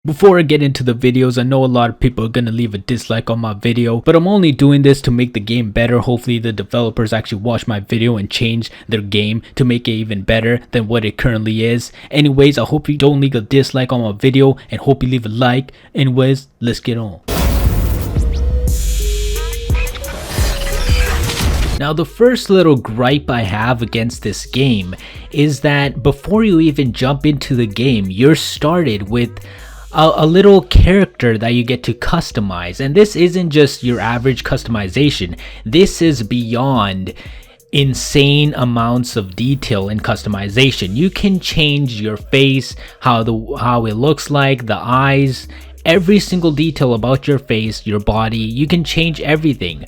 Before I get into the videos, I know a lot of people are gonna leave a dislike on my video, but I'm only doing this to make the game better. Hopefully the developers actually watch my video and change their game to make it even better than what it currently is. Anyways, I hope you don't leave a dislike on my video and hope you leave a like. Anyways, let's get on. Now, the first little gripe I have against this game is that before you even jump into the game, you're started with a little character that you get to customize. And this isn't just your average customization. This is beyond insane amounts of detail and customization. You can change your face, how it looks like, the eyes, every single detail about your face, your body. You can change everything.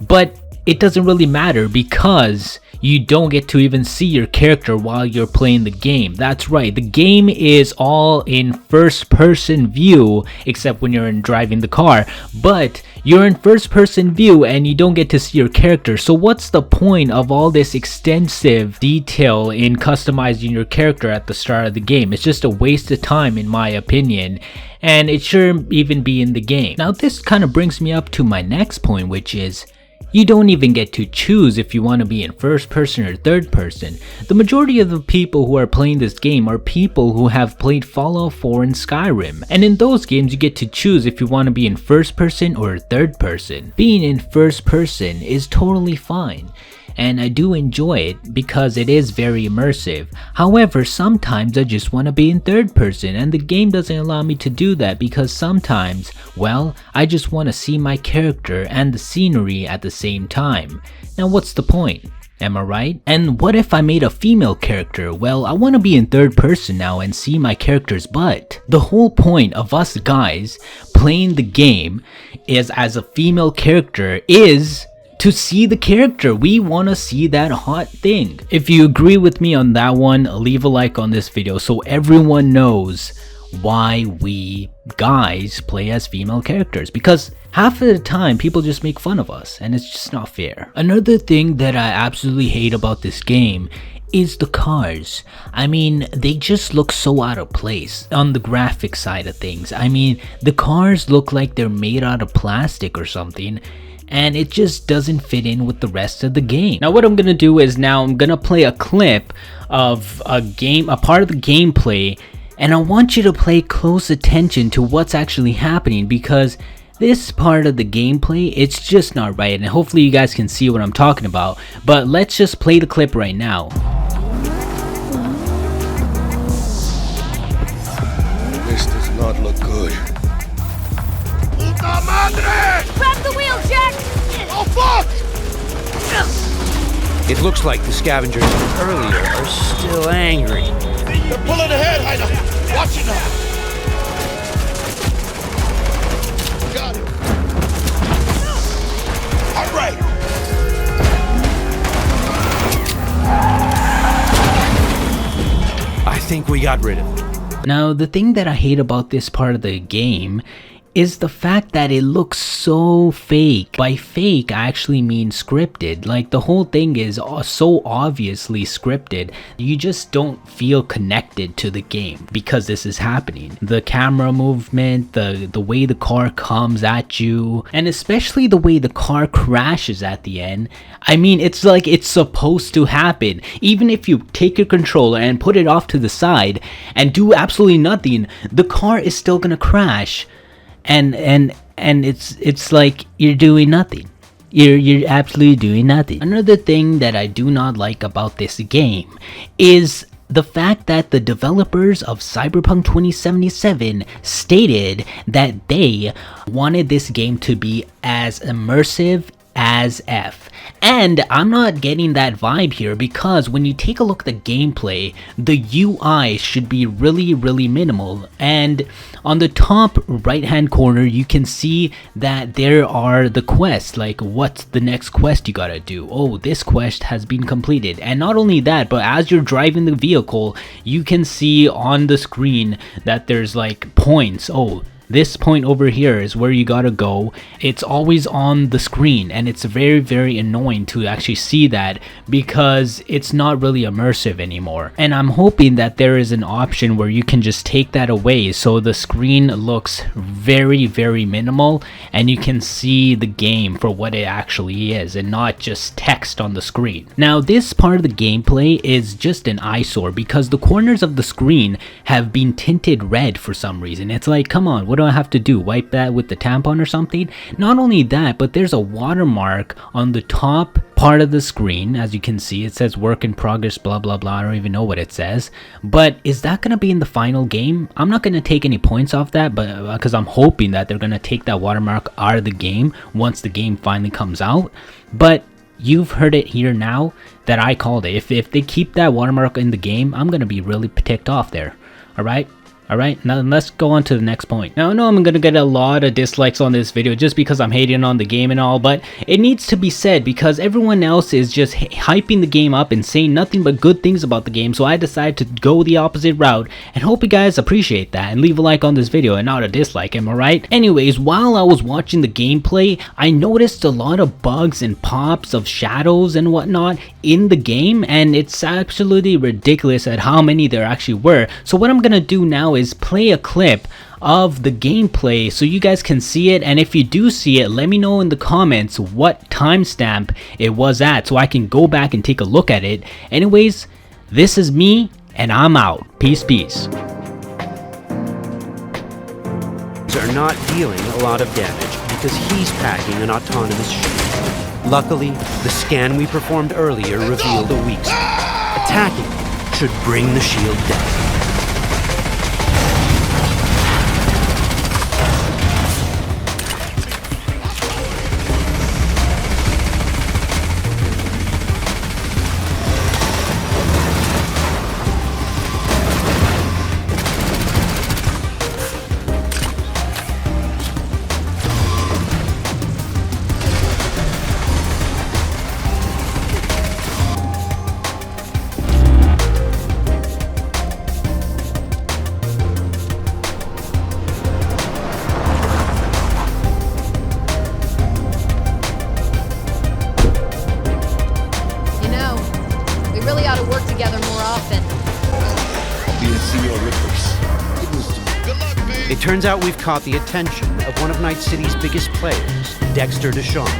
But it doesn't really matter because you don't get to even see your character while you're playing the game. That's right, the game is all in first person view except when you're driving the car, but you're in first person view and you don't get to see your character. So what's the point of all this extensive detail in customizing your character at the start of the game? It's just a waste of time in my opinion, and it shouldn't even be in the game. Now this kind of brings me up to my next point, which is you don't even get to choose if you want to be in first person or third person. The majority of the people who are playing this game are people who have played Fallout 4 and Skyrim. And in those games you get to choose if you want to be in first person or third person. Being in first person is totally fine, and I do enjoy it because it is very immersive. However, sometimes I just want to be in third person and the game doesn't allow me to do that because sometimes, well, I just want to see my character and the scenery at the same time. Now what's the point? Am I right? And what if I made a female character? Well, I want to be in third person now and see my character's butt. The whole point of us guys playing the game is as a female character is to see the character. We want to see that hot thing. If you agree with me on that one, leave a like on this video so everyone knows why we guys play as female characters, because half of the time people just make fun of us and it's just not fair. Another thing that I absolutely hate about this game is the cars. I mean, they just look so out of place on the graphic side of things. I mean, the cars look like they're made out of plastic or something, and it just doesn't fit in with the rest of the game. Now what I'm gonna do is now I'm gonna play a clip of a part of the gameplay, and I want you to pay close attention to what's actually happening because this part of the gameplay, it's just not right, and hopefully you guys can see what I'm talking about. But let's just play the clip right now. This does not look good. Puta madre! Grab the wheel, Jack! Oh fuck! It looks like the scavengers from earlier are still angry. They're pulling ahead, Heiner! Watch it now! Got it! Alright! I think we got rid of it. Now the thing that I hate about this part of the game is the fact that it looks so fake. By fake, I actually mean scripted. Like, the whole thing is so obviously scripted. You just don't feel connected to the game because this is happening. The camera movement, the way the car comes at you, and especially the way the car crashes at the end. I mean, it's like it's supposed to happen. Even if you take your controller and put it off to the side and do absolutely nothing, the car is still gonna crash. And it's like you're doing nothing. You're absolutely doing nothing. Another thing that I do not like about this game is the fact that the developers of Cyberpunk 2077 stated that they wanted this game to be as immersive as F. And I'm not getting that vibe here because when you take a look at the gameplay, the UI should be really minimal. And on the top right hand corner, you can see that there are the quests, like what's the next quest you gotta do. Oh, this quest has been completed. And not only that, but as you're driving the vehicle, you can see on the screen that there's like points. Oh, this point over here is where you gotta go. It's always on the screen and it's very annoying to actually see that because it's not really immersive anymore. And I'm hoping that there is an option where you can just take that away so the screen looks very, very minimal and you can see the game for what it actually is and not just text on the screen. Now, this part of the gameplay is just an eyesore because the corners of the screen have been tinted red for some reason. It's like, come on, what do I have to do? Wipe that with the tampon or something? Not only that, but there's a watermark on the top part of the screen. As you can see, it says work in progress, blah blah blah. I don't even know what it says, but is that gonna be in the final game? I'm not gonna take any points off that, but because I'm hoping that they're gonna take that watermark out of the game once the game finally comes out. But you've heard it here now that I called it. If they keep that watermark in the game, I'm gonna be really ticked off there. Alright, now let's go on to the next point. Now I know I'm gonna get a lot of dislikes on this video just because I'm hating on the game and all, but it needs to be said because everyone else is just hyping the game up and saying nothing but good things about the game, so I decided to go the opposite route and hope you guys appreciate that and leave a like on this video and not a dislike, am I right? Anyways, while I was watching the gameplay, I noticed a lot of bugs and pops of shadows and whatnot in the game, and it's absolutely ridiculous at how many there actually were. So what I'm gonna do now is play a clip of the gameplay so you guys can see it, and if you do see it, let me know in the comments what timestamp it was at so I can go back and take a look at it. Anyways, this is me and I'm out. Peace. Are not dealing a lot of damage because he's packing an autonomous shield. Luckily, the scan we performed earlier revealed a weak spot. Attacking should bring the shield down. Really ought to work together more often. I'll be in Senor Ripley's. Good luck, B. It turns out we've caught the attention of one of Night City's biggest players, Dexter Deshawn,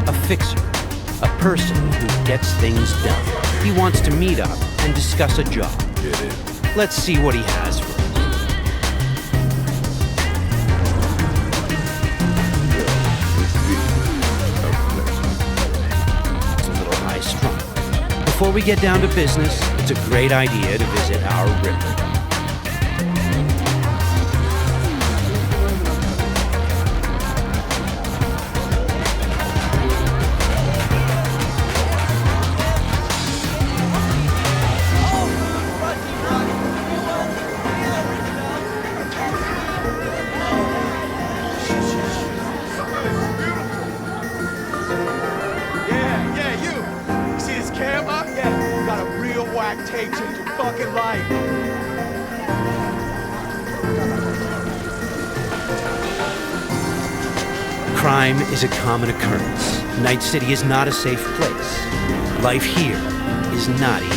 a fixer, a person who gets things done. He wants to meet up and discuss a job. Get in. Let's see what he has for us. It's a little high-strung. Before we get down to business, it's a great idea to visit our Ripper. Yeah, you see this camera? Yeah, you got a real whack tape change your fucking life. Crime is a common occurrence. Night City is not a safe place. Life here is not easy.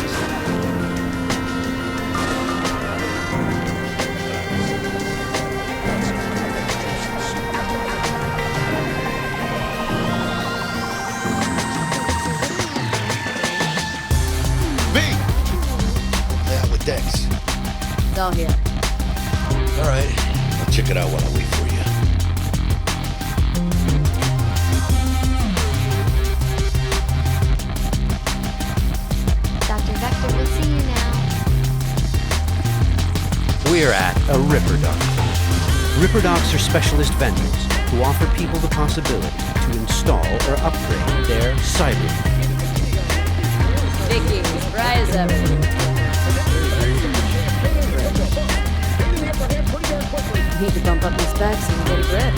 B! Yeah, with Dex. It's all here. All right. I'll check it out while I wait for you. Dr. Vector will see you now. We're at a Ripper Doc. Ripper Docs are specialist vendors who offer people the possibility to install or upgrade their Cyberpunk. Vicky, surprise everyone. Need to bump up my specs and get a grip.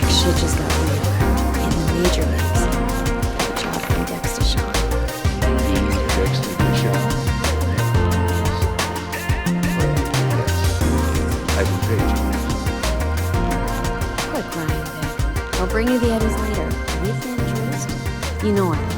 Shit just got real. In major ways. Good job from Dex Deshawn. I will pay you. Quit crying. bring you the eddies later. With interest. You know what?